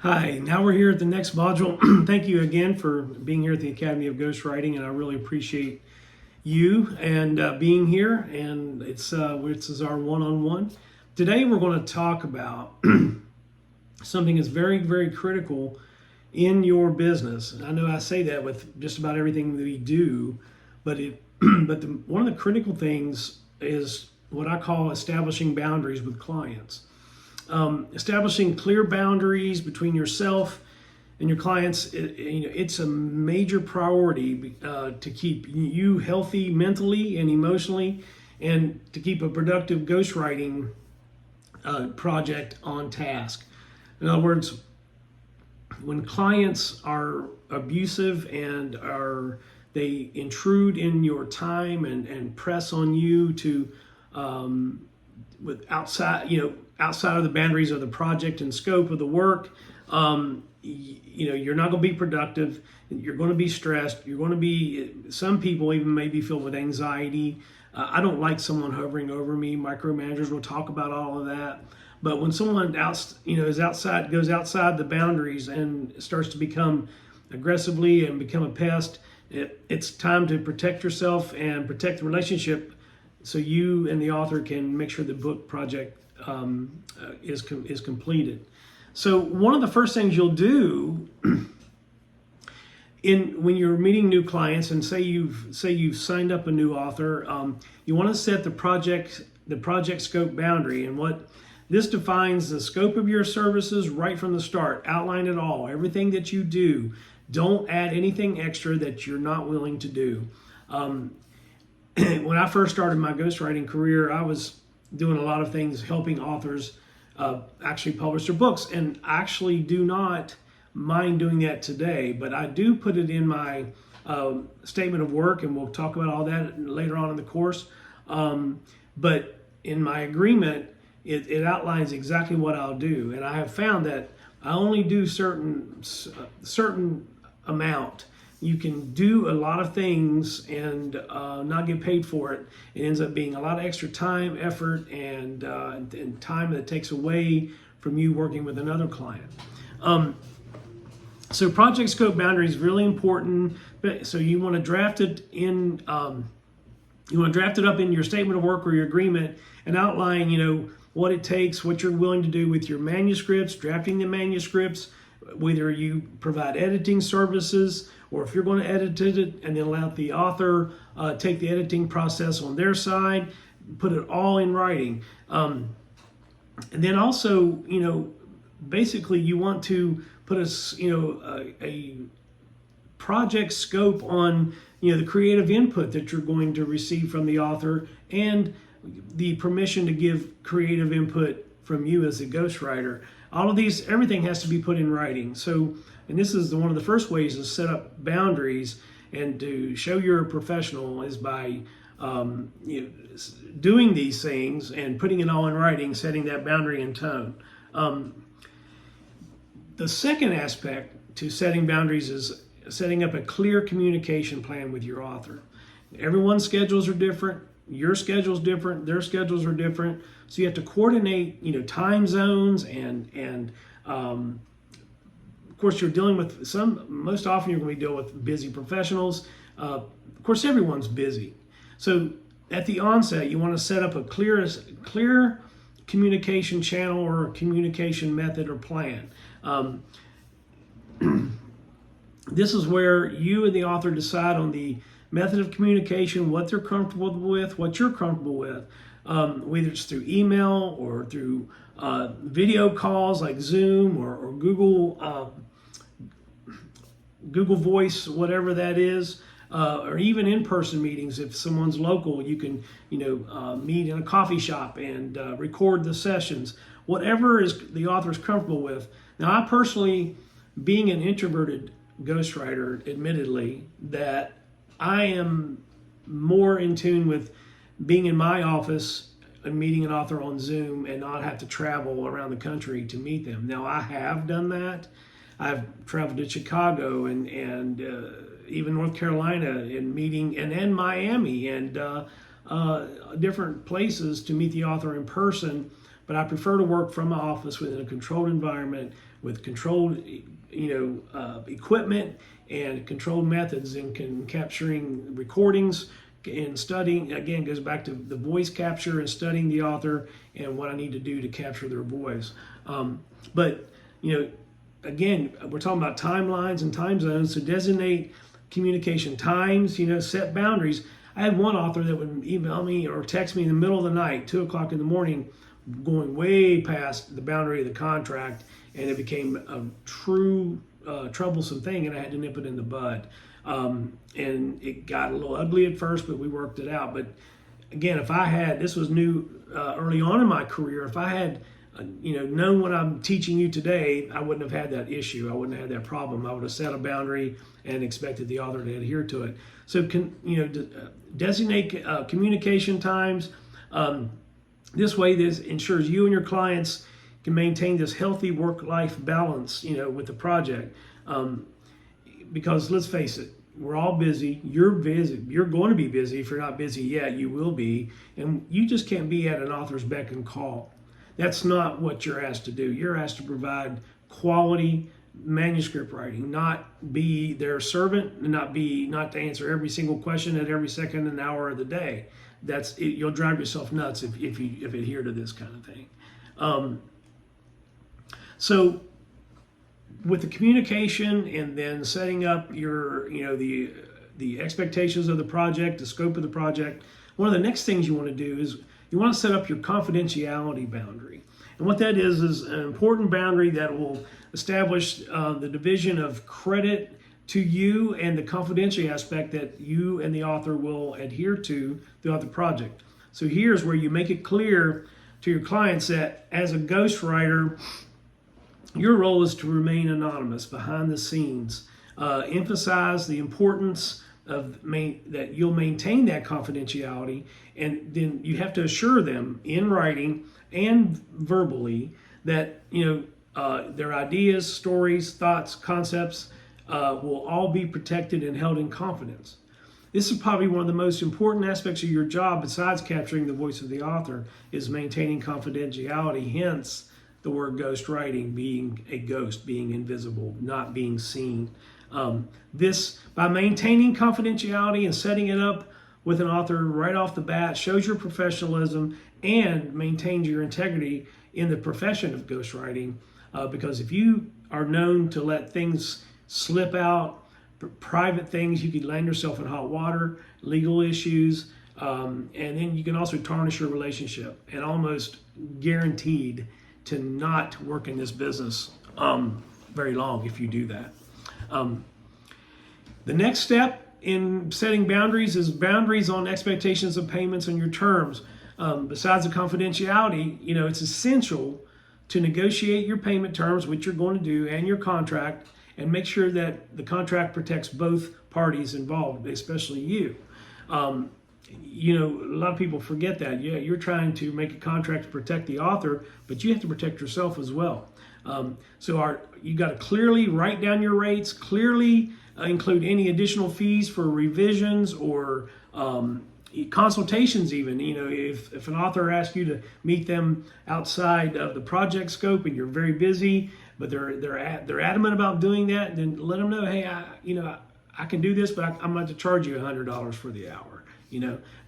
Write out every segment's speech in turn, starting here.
Hi, now we're here at the next module. Thank you again for being here at the Academy of Ghostwriting, and I really appreciate you and being here. And this is our one-on-one. Today we're going to talk about something that's very, very critical in your business. And I know I say that with just about everything that we do, but one of the critical things is what I call establishing boundaries with clients. Establishing clear boundaries between yourself and your clients, it's a major priority to keep you healthy mentally and emotionally, and to keep a productive ghostwriting project on task. In other words, when clients are abusive and they intrude in your time and press on you to with outside of the boundaries of the project and scope of the work, you're not going to be productive. You're going to be stressed. You're going to be, some people even may be filled with anxiety. I don't like someone hovering over me. Micromanagers will talk about all of that. But when someone goes outside the boundaries and starts to become aggressively and become a pest, it's time to protect yourself and protect the relationship, so you and the author can make sure the book project is completed. So one of the first things you'll do when you're meeting new clients, and say you've signed up a new author, you want to set the project scope boundary. And what this defines the scope of your services right from the start. Outline it all, everything that you do. Don't add anything extra that you're not willing to do. When I first started my ghostwriting career, I was doing a lot of things helping authors actually publish their books, and I actually do not mind doing that today, but I do put it in my statement of work, and we'll talk about all that later on in the course. But in my agreement, it outlines exactly what I'll do, and I have found that I only do certain amount. You can do a lot of things and not get paid for it. It ends up being a lot of extra time, effort, and time that takes away from you working with another client. So project scope boundary is really important. So you want to draft it in. You want to draft it up in your statement of work or your agreement, and outline, what it takes, what you're willing to do with your manuscripts, drafting the manuscripts, whether you provide editing services, or if you're going to edit it and then let the author take the editing process on their side, put it all in writing. And then also, basically you want to put a project scope on, the creative input that you're going to receive from the author, and the permission to give creative input from you as a ghostwriter. All of these, everything has to be put in writing. So, and this is one of the first ways to set up boundaries and to show you're a professional is by doing these things and putting it all in writing, setting that boundary and tone. The second aspect to setting boundaries is setting up a clear communication plan with your author. Everyone's schedules are different. Your schedule's different. Their schedules are different. So you have to coordinate, time zones, and of course you're dealing with most often you're going to be dealing with busy professionals. Of course, everyone's busy. So at the onset, you want to set up a clear communication channel or communication method or plan. This is where you and the author decide on the method of communication, what they're comfortable with, what you're comfortable with, whether it's through email or through video calls like Zoom or Google Voice, whatever that is, or even in-person meetings. If someone's local, you can meet in a coffee shop and record the sessions, whatever is the author's comfortable with. Now, I personally, being an introverted ghostwriter, admittedly, that I am more in tune with being in my office and meeting an author on Zoom and not have to travel around the country to meet them. Now, I have done that. I've traveled to Chicago and even North Carolina and meeting, and Miami and different places to meet the author in person. But I prefer to work from my office within a controlled environment with controlled, equipment and controlled methods in capturing recordings and studying. Again, goes back to the voice capture and studying the author and what I need to do to capture their voice. But again, we're talking about timelines and time zones. So designate communication times, set boundaries. I had one author that would email me or text me in the middle of the night, 2:00 in the morning, going way past the boundary of the contract, and it became a true troublesome thing, and I had to nip it in the bud. And it got a little ugly at first, but we worked it out. But again, if I had, this was new early on in my career, if I had known what I'm teaching you today, I wouldn't have had that issue. I wouldn't have had that problem. I would have set a boundary and expected the author to adhere to it. So designate communication times. This way, this ensures you and your clients can maintain this healthy work-life balance, with the project. Because let's face it, we're all busy. You're busy. You're going to be busy. If you're not busy yet, you will be. And you just can't be at an author's beck and call. That's not what you're asked to do. You're asked to provide quality manuscript writing, not be their servant, and not to answer every single question at every second and hour of the day. That's it. You'll drive yourself nuts if you adhere to this kind of thing. So with the communication and then setting up your, the expectations of the project, the scope of the project, one of the next things you want to do is you want to set up your confidentiality boundary. And what that is an important boundary that will establish the division of credit to you and the confidentiality aspect that you and the author will adhere to throughout the project. So here's where you make it clear to your clients that as a ghostwriter, your role is to remain anonymous behind the scenes. Emphasize the importance of that you'll maintain that confidentiality, and then you have to assure them in writing and verbally that their ideas, stories, thoughts, concepts will all be protected and held in confidence. This is probably one of the most important aspects of your job, besides capturing the voice of the author, is maintaining confidentiality. Hence the word ghostwriting, being a ghost, being invisible, not being seen. This, by maintaining confidentiality and setting it up with an author right off the bat, shows your professionalism and maintains your integrity in the profession of ghostwriting. Because if you are known to let things slip out, private things, you could land yourself in hot water, legal issues, and then you can also tarnish your relationship and almost guaranteed to not work in this business very long if you do that. The next step in setting boundaries is boundaries on expectations of payments and your terms. Besides the confidentiality, it's essential to negotiate your payment terms, which you're going to do, and your contract, and make sure that the contract protects both parties involved, especially you. A lot of people forget that. Yeah, you're trying to make a contract to protect the author, but you have to protect yourself as well. You got to clearly write down your rates, clearly include any additional fees for revisions or consultations even. If an author asks you to meet them outside of the project scope and you're very busy, but they're adamant about doing that, then let them know, hey, I can do this, but I'm going to charge you $100 for the hour.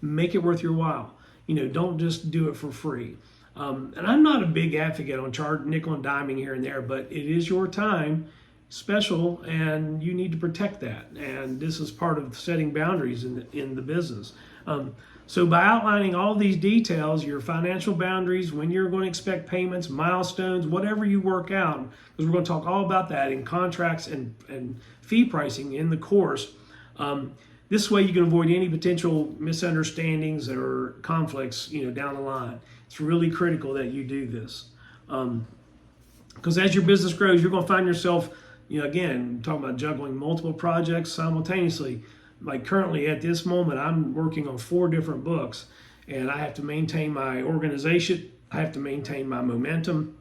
Make it worth your while. Don't just do it for free. And I'm not a big advocate on charge nickel and diming here and there, but it is your time, special, and you need to protect that. And this is part of setting boundaries in the business. So by outlining all these details, your financial boundaries, when you're going to expect payments, milestones, whatever you work out, because we're going to talk all about that in contracts and fee pricing in the course. This way you can avoid any potential misunderstandings or conflicts, down the line. It's really critical that you do this. Because as your business grows, you're going to find yourself, again, talking about juggling multiple projects simultaneously. Like currently at this moment, I'm working on 4 different books, and I have to maintain my organization. I have to maintain my momentum.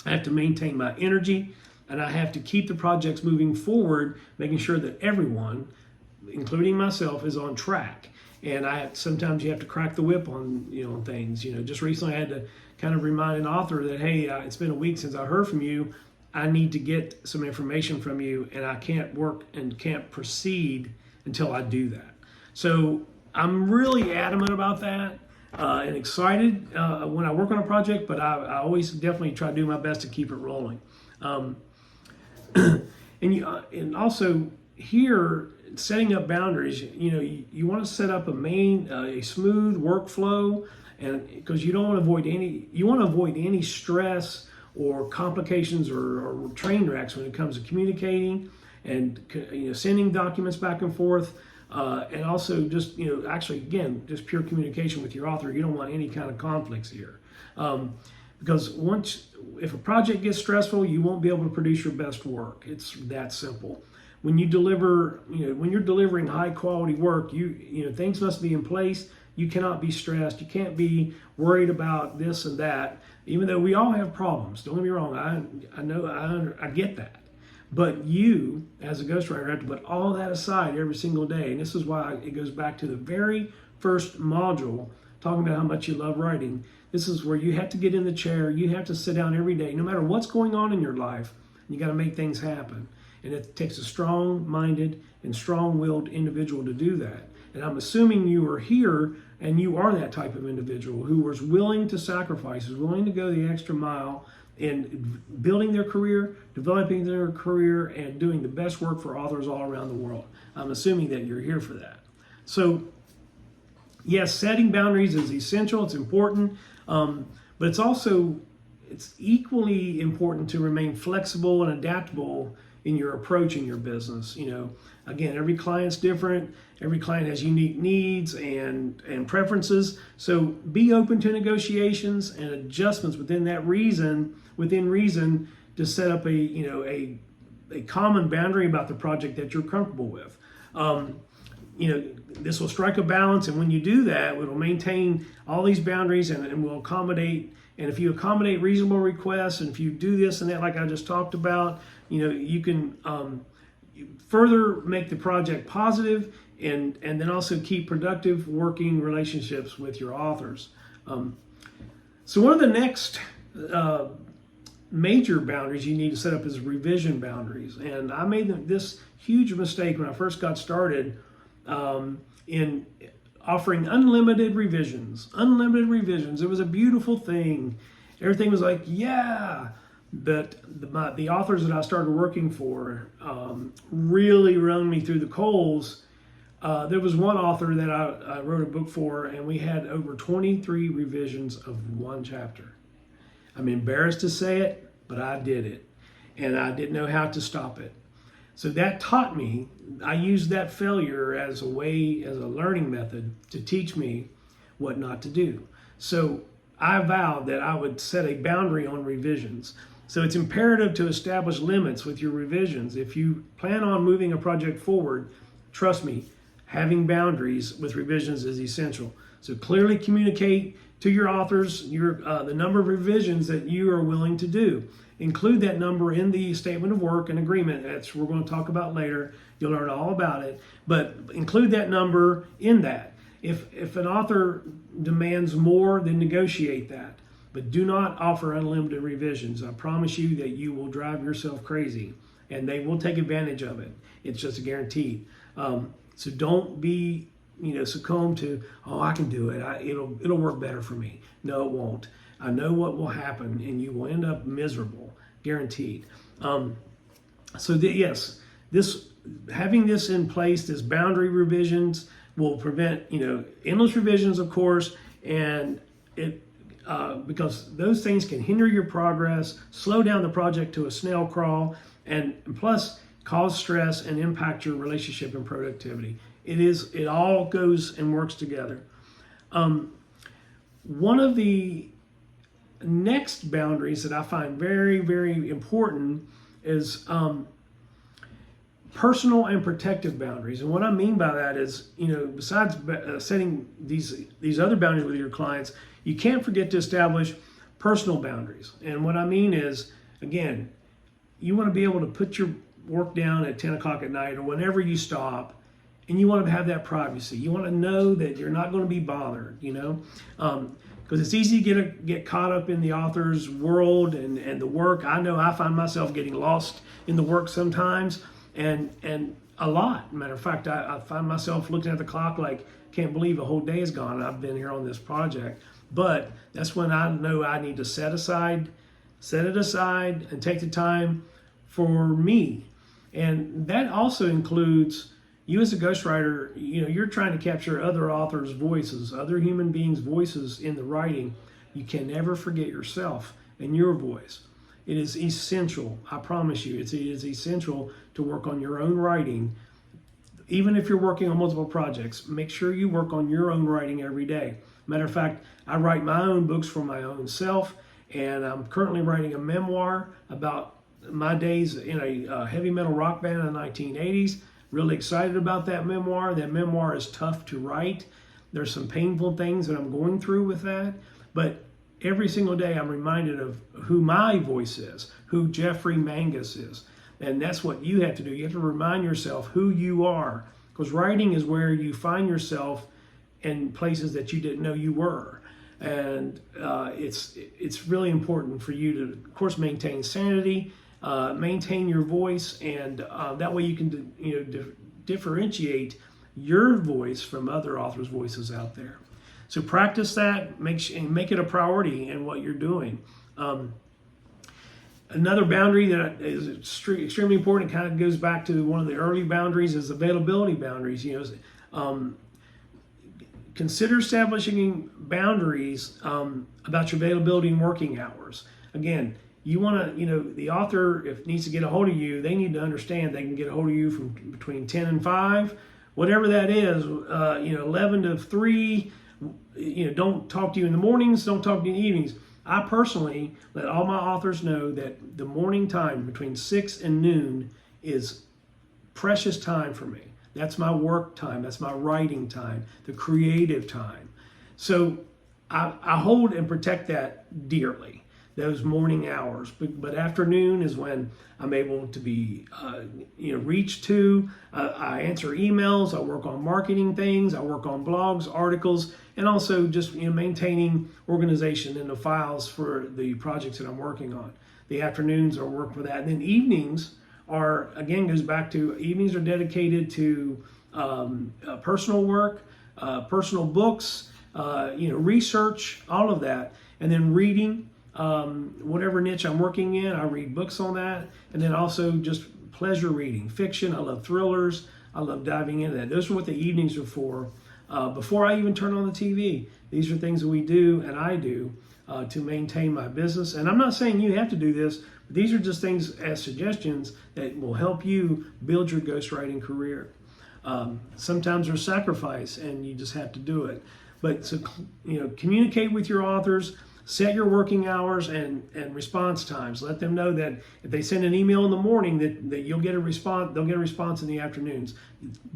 I have to maintain my energy, and I have to keep the projects moving forward, making sure that everyone, including myself, is on track. And sometimes you have to crack the whip on things. Just recently I had to kind of remind an author that, hey, it's been a week since I heard from you. I need to get some information from you, and I can't work and can't proceed until I do that. So I'm really adamant about that and excited when I work on a project, but I always definitely try to do my best to keep it rolling. And also here, setting up boundaries, you want to set up a smooth workflow, and because you want to avoid any stress or complications or train wrecks when it comes to communicating and sending documents back and forth, and also just actually again just pure communication with your author. You don't want any kind of conflicts here, because if a project gets stressful, you won't be able to produce your best work. It's that simple. When you deliver, when you're delivering high quality work, things must be in place. You cannot be stressed. You can't be worried about this and that. Even though we all have problems, don't get me wrong. I know I get that, but you as a ghostwriter have to put all that aside every single day. And this is why it goes back to the very first module, talking about how much you love writing. This is where you have to get in the chair. You have to sit down every day, no matter what's going on in your life. You got to make things happen. And it takes a strong-minded and strong-willed individual to do that. And I'm assuming you are here and you are that type of individual who was willing to sacrifice, is willing to go the extra mile in building their career, developing their career, and doing the best work for authors all around the world. I'm assuming that you're here for that. So, yes, setting boundaries is essential. It's important, but it's equally important to remain flexible and adaptable in your approach in your business. Again, every client's different. Every client has unique needs and preferences. So be open to negotiations and adjustments within reason to set up a common boundary about the project that you're comfortable with. This will strike a balance, and when you do that, it will maintain all these boundaries and will accommodate. And if you accommodate reasonable requests, and if you do this and that, like I just talked about, you can further make the project positive, and then also keep productive working relationships with your authors. So one of the next major boundaries you need to set up is revision boundaries. And I made this huge mistake when I first got started in offering unlimited revisions. It was a beautiful thing. Everything was like, yeah. But the authors that I started working for really run me through the coals. There was one author that I wrote a book for, and we had over 23 revisions of one chapter. I'm embarrassed to say it, but I did it, and I didn't know how to stop it. So that taught me, I used that failure as a learning method to teach me what not to do. So I vowed that I would set a boundary on revisions. So it's imperative to establish limits with your revisions. If you plan on moving a project forward, trust me, having boundaries with revisions is essential. So clearly communicate to your authors the number of revisions that you are willing to do. Include that number in the statement of work and agreement. That's what we're going to talk about later. You'll learn all about it. But include that number in that. If an author demands more, then negotiate that. But do not offer unlimited revisions. I promise you that you will drive yourself crazy, and they will take advantage of it. It's just a guarantee. So don't be succumb to, I can do it. It'll work better for me. No, it won't. I know what will happen, and you will end up miserable, guaranteed. Yes, having this in place, this boundary revisions, will prevent endless revisions, of course, and it because those things can hinder your progress, slow down the project to a snail crawl, and plus cause stress and impact your relationship and productivity. It all goes and works together. One of the next boundaries that I find very, very important is personal and protective boundaries. And what I mean by that is, besides setting these other boundaries with your clients, you can't forget to establish personal boundaries. And what I mean is, again, you want to be able to put your work down at 10 o'clock at night or whenever you stop, and you want to have that privacy. You want to know that you're not going to be bothered, because it's easy to get caught up in the author's world and the work. I know I find myself getting lost in the work sometimes, and a lot. Matter of fact, I find myself looking at the clock like, can't believe a whole day is gone and I've been here on this project. But that's when I know I need to set it aside and take the time for me. And that also includes you as a ghostwriter. You're trying to capture other authors' voices, other human beings' voices in the writing. You can never forget yourself and your voice. It is essential. I promise you, it is essential to work on your own writing. Even if you're working on multiple projects, make sure you work on your own writing every day. Matter of fact, I write my own books for my own self, and I'm currently writing a memoir about my days in a heavy metal rock band in the 1980s. Really excited about that memoir. That memoir is tough to write. There's some painful things that I'm going through with that, but every single day I'm reminded of who my voice is, who Jeffrey Mangus is. And that's what you have to do. You have to remind yourself who you are, because writing is where you find yourself in places that you didn't know you were. And it's really important for you to, of course, maintain sanity, maintain your voice, and that way you can differentiate your voice from other authors' voices out there. So practice that, make it a priority in what you're doing. Another boundary that is extremely important, kind of goes back to one of the early boundaries, is availability boundaries. Consider establishing boundaries about your availability and working hours. Again, you want to, the author, if needs to get a hold of you, they need to understand they can get a hold of you from between 10 and 5, whatever that is, 11 to 3. Don't talk to you in the mornings, don't talk to you in the evenings. I personally let all my authors know that the morning time between 6 and noon is precious time for me. That's my work time. That's my writing time, the creative time. So I hold and protect that dearly, those morning hours. But afternoon is when I'm able to be reached to. I answer emails. I work on marketing things. I work on blogs, articles, and also just maintaining organization in the files for the projects that I'm working on. The afternoons are work for that. And then evenings are, again, goes back to, evenings are dedicated to personal work, personal books, research, all of that. And then reading, whatever niche I'm working in, I read books on that. And then also just pleasure reading, fiction. I love thrillers. I love diving into that. Those are what the evenings are for. Before I even turn on the TV, these are things that we do and I do to maintain my business. And I'm not saying you have to do this, but these are just things as suggestions that will help you build your ghostwriting career. Sometimes there's sacrifice and you just have to do it. But so, communicate with your authors, set your working hours and response times. Let them know that if they send an email in the morning that you'll get a response, they'll get a response in the afternoons.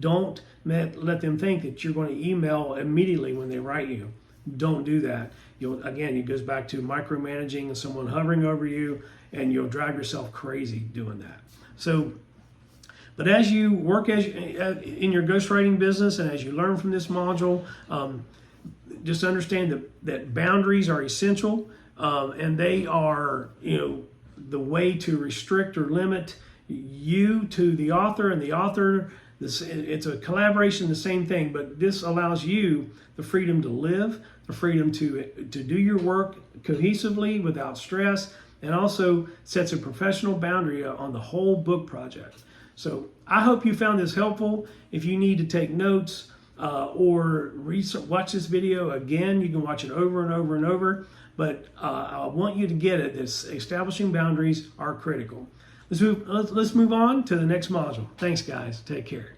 Don't let them think that you're going to email immediately when they write you. Don't do that. Again, it goes back to micromanaging and someone hovering over you, and you'll drive yourself crazy doing that. So, but as you work in your ghostwriting business and as you learn from this module, just understand that boundaries are essential, and they are, the way to restrict or limit you to the author, and the author, it's a collaboration, the same thing, but this allows you the freedom to live, the freedom to do your work cohesively without stress, and also sets a professional boundary on the whole book project. So I hope you found this helpful. If you need to take notes, or watch this video again, you can watch it over and over and over, but I want you to get it. This establishing boundaries are critical. Let's move on to the next module. Thanks, guys. Take care.